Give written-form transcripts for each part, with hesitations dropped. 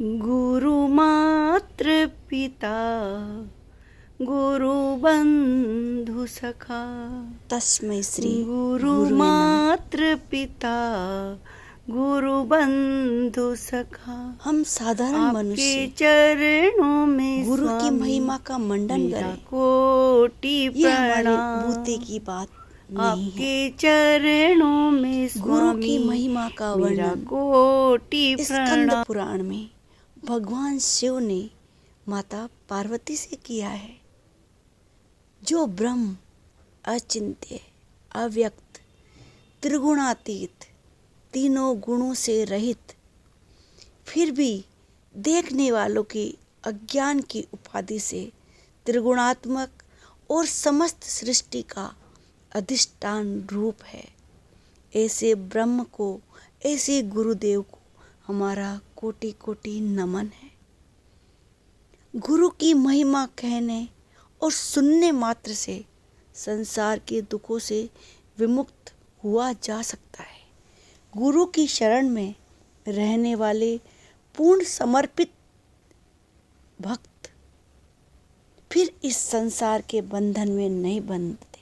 गुरु मात्र पिता गुरु बंधु सखा। तस्मै श्री गुरु गुरुवे नमः। मात्र पिता गुरु बंधु सखा। हम साधारण आपके मनुष्य चरणों में गुरु की स्वामी महिमा का मंडन मेरा करें, कोटि ये हमारे प्रणाम। बूते की बात नहीं है। आपके चरणों में गुरु की स्वामी महिमा का मेरा वर्णन कोटि स्कंद प्रणाम। पुराण में भगवान शिव ने माता पार्वती से किया है। जो ब्रह्म अचिंत्य, अव्यक्त, त्रिगुणातीत, तीनों गुणों से रहित, फिर भी देखने वालों की अज्ञान की उपाधि से त्रिगुणात्मक और समस्त सृष्टि का अधिष्ठान रूप है, ऐसे ब्रह्म को, ऐसे गुरुदेव को हमारा कोटि कोटि नमन है। गुरु की महिमा कहने और सुनने मात्र से संसार के दुखों से विमुक्त हुआ जा सकता है। गुरु की शरण में रहने वाले पूर्ण समर्पित भक्त फिर इस संसार के बंधन में नहीं बंधते।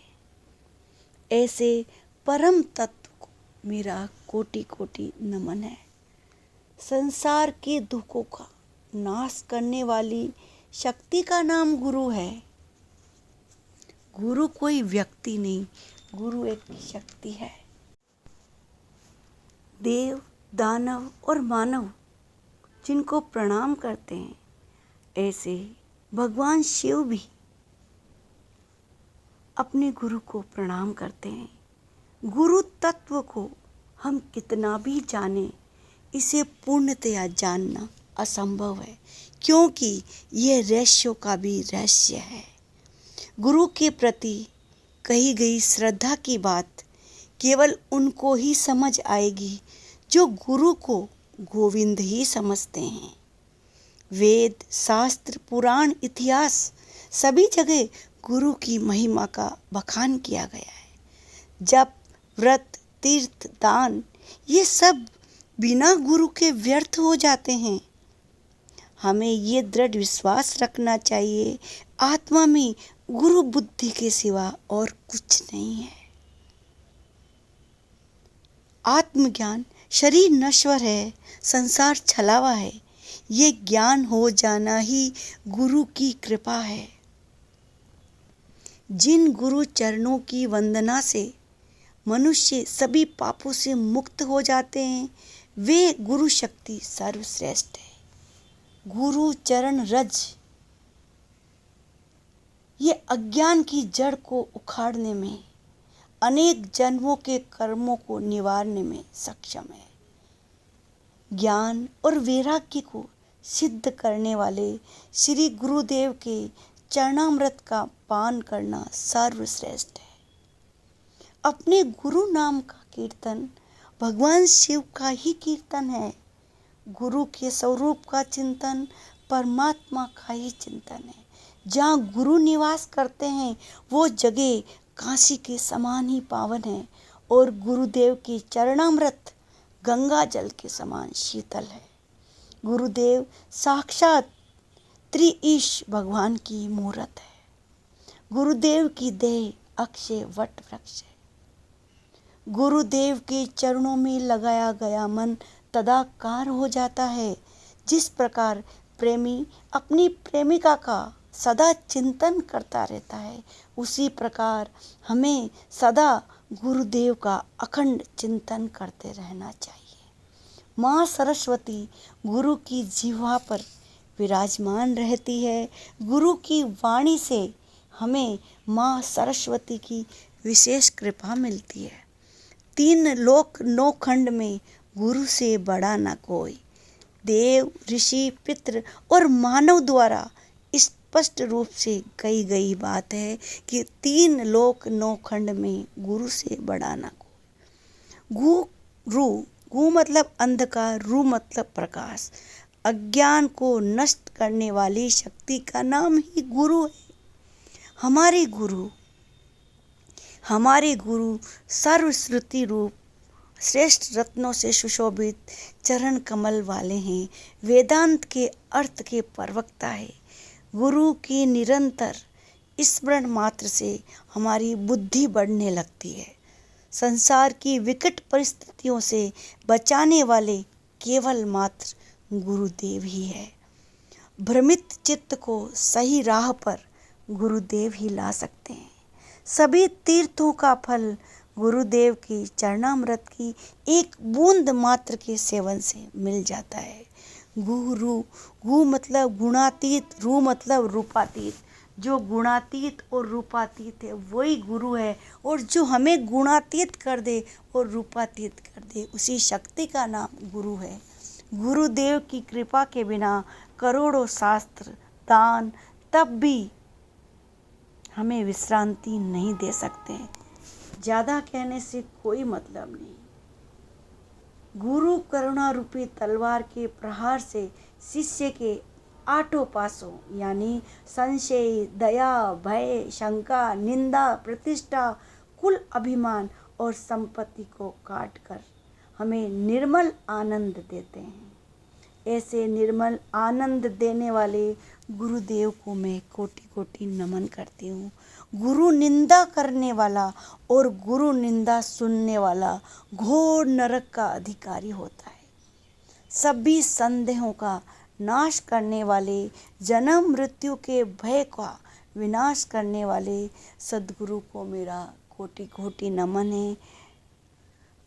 ऐसे परम तत्व को मेरा कोटि कोटि नमन है। संसार के दुखों का नाश करने वाली शक्ति का नाम गुरु है। गुरु कोई व्यक्ति नहीं, गुरु एक शक्ति है। देव, दानव और मानव जिनको प्रणाम करते हैं, ऐसे भगवान शिव भी अपने गुरु को प्रणाम करते हैं। गुरु तत्व को हम कितना भी जाने, इसे पूर्णतया जानना असंभव है, क्योंकि यह रहस्यों का भी रहस्य है। गुरु के प्रति कही गई श्रद्धा की बात केवल उनको ही समझ आएगी जो गुरु को गोविंद ही समझते हैं। वेद, शास्त्र, पुराण, इतिहास सभी जगह गुरु की महिमा का बखान किया गया है। जप, व्रत, तीर्थ, दान, ये सब बिना गुरु के व्यर्थ हो जाते हैं। हमें ये दृढ़ विश्वास रखना चाहिए, आत्मा में गुरु बुद्धि के सिवा और कुछ नहीं है। आत्मज्ञान, शरीर नश्वर है, संसार छलावा है, ये ज्ञान हो जाना ही गुरु की कृपा है। जिन गुरु चरणों की वंदना से मनुष्य सभी पापों से मुक्त हो जाते हैं, वे गुरु शक्ति सर्वश्रेष्ठ है। गुरु चरण रज ये अज्ञान की जड़ को उखाड़ने में, अनेक जन्मों के कर्मों को निवारने में सक्षम है। ज्ञान और वैराग्य को सिद्ध करने वाले श्री गुरुदेव के चरणामृत का पान करना सर्वश्रेष्ठ है। अपने गुरु नाम का कीर्तन भगवान शिव का ही कीर्तन है। गुरु के स्वरूप का चिंतन परमात्मा का ही चिंतन है। जहाँ गुरु निवास करते हैं वो जगह काशी के समान ही पावन है, और गुरुदेव की चरणामृत गंगा जल के समान शीतल है। गुरुदेव साक्षात त्रिईश भगवान की मूरत है। गुरुदेव की देह अक्षय वट वृक्ष है। गुरुदेव के चरणों में लगाया गया मन तदाकार हो जाता है। जिस प्रकार प्रेमी अपनी प्रेमिका का सदा चिंतन करता रहता है, उसी प्रकार हमें सदा गुरुदेव का अखंड चिंतन करते रहना चाहिए। माँ सरस्वती गुरु की जिह्वा पर विराजमान रहती है। गुरु की वाणी से हमें माँ सरस्वती की विशेष कृपा मिलती है। 3 लोक 9 खंड में गुरु से बड़ा न कोई। देव, ऋषि, पितृ और मानव द्वारा स्पष्ट रूप से कही गई बात है कि 3 लोक 9 खंड में गुरु से बड़ा न कोई। गु मतलब अंधकार, रू मतलब प्रकाश। अज्ञान को नष्ट करने वाली शक्ति का नाम ही गुरु है। हमारे गुरु सर्वश्रुति रूप श्रेष्ठ रत्नों से सुशोभित चरण कमल वाले हैं। वेदांत के अर्थ के प्रवक्ता है। गुरु की निरंतर स्मरण मात्र से हमारी बुद्धि बढ़ने लगती है। संसार की विकट परिस्थितियों से बचाने वाले केवल मात्र गुरुदेव ही है। भ्रमित चित्त को सही राह पर गुरुदेव ही ला सकते हैं। सभी तीर्थों का फल गुरुदेव की चरणामृत की एक बूंद मात्र के सेवन से मिल जाता है। गु मतलब गुणातीत, रू मतलब रूपातीत। जो गुणातीत और रूपातीत है वही गुरु है, और जो हमें गुणातीत कर दे और रूपातीत कर दे उसी शक्ति का नाम गुरु है। गुरुदेव की कृपा के बिना करोड़ों शास्त्र, दान, तब भी हमें विश्रांति नहीं दे सकते। ज़्यादा कहने से कोई मतलब नहीं। गुरु करुणा रूपी तलवार के प्रहार से शिष्य के आठों पासों यानी संशय, दया, भय, शंका, निंदा, प्रतिष्ठा, कुल अभिमान और संपत्ति को काटकर हमें निर्मल आनंद देते हैं। ऐसे निर्मल आनंद देने वाले गुरुदेव को मैं कोटि कोटि नमन करती हूँ। गुरु निंदा करने वाला और गुरु निंदा सुनने वाला घोर नरक का अधिकारी होता है। सभी संदेहों का नाश करने वाले, जन्म मृत्यु के भय का विनाश करने वाले सद्गुरु को मेरा कोटि कोटि नमन है।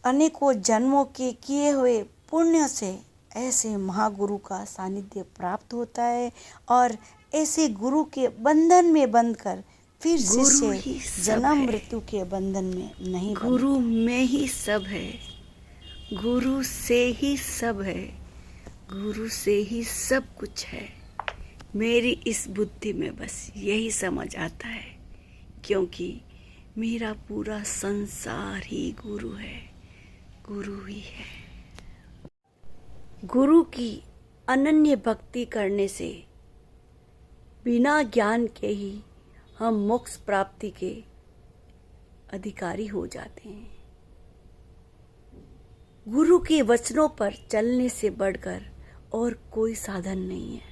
अनेकों जन्मों के किए हुए पुण्य से ऐसे महागुरु का सानिध्य प्राप्त होता है, और ऐसे गुरु के बंधन में बंधकर फिर शिष्य जन्म मृत्यु के बंधन में नहीं बंधता। गुरु में ही सब है, गुरु से ही सब है, गुरु से ही सब कुछ है। मेरी इस बुद्धि में बस यही समझ आता है, क्योंकि मेरा पूरा संसार ही गुरु है, गुरु ही है। गुरु की अनन्य भक्ति करने से बिना ज्ञान के ही हम मोक्ष प्राप्ति के अधिकारी हो जाते हैं। गुरु के वचनों पर चलने से बढ़कर और कोई साधन नहीं है।